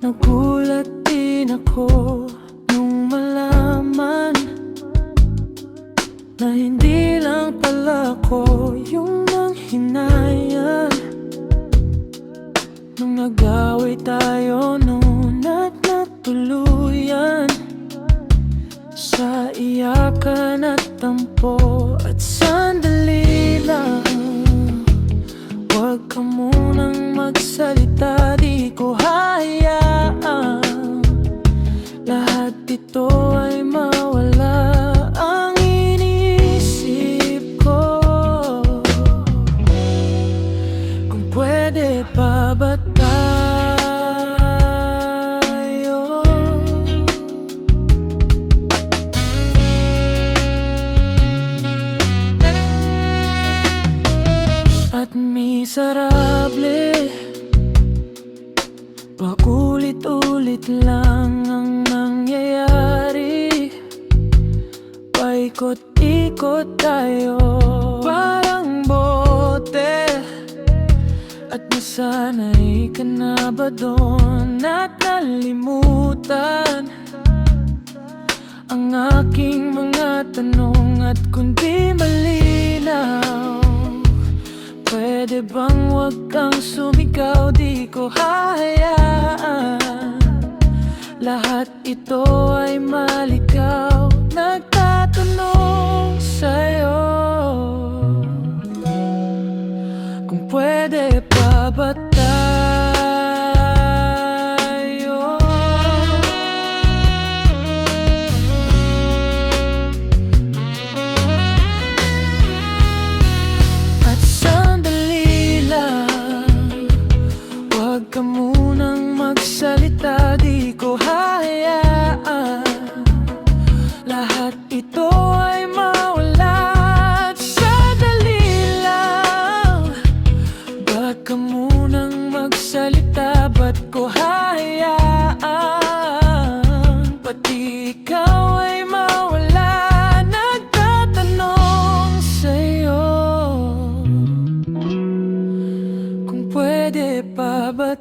Nagulat din ako nung malaman na hindi lang pala ako yung nanghinayang nung nag-away tayo noon at natuluyan sa iyakan at tampo. At sandali lang, huwag ka munang magsalita, di ko hayaan lahat ito ay mawala. Ang iniisip ko, kung pwede pa ba tayo? At miserable, paulit-ulit lang ang nangyayari. Paikot-ikot tayo parang bote. At nasanay ka na ba doon at nalimutan ang aking mga tanong? At kung di malinaw, pwede bang wag kang sumigaw? Di ko hahayaan lahat ito ay malikaw. Nagtatanong sa'yo kung pwede pa ba tayo? At sandali lang, huwag ka munang magsalita, di ko hayaan lahat ito ay mawala. At sandali lang, ba't ka munang magsalita, ba't ko hayaan pati ikaw ay mawala? Nagtatanong sa'yo kung pwede pa ba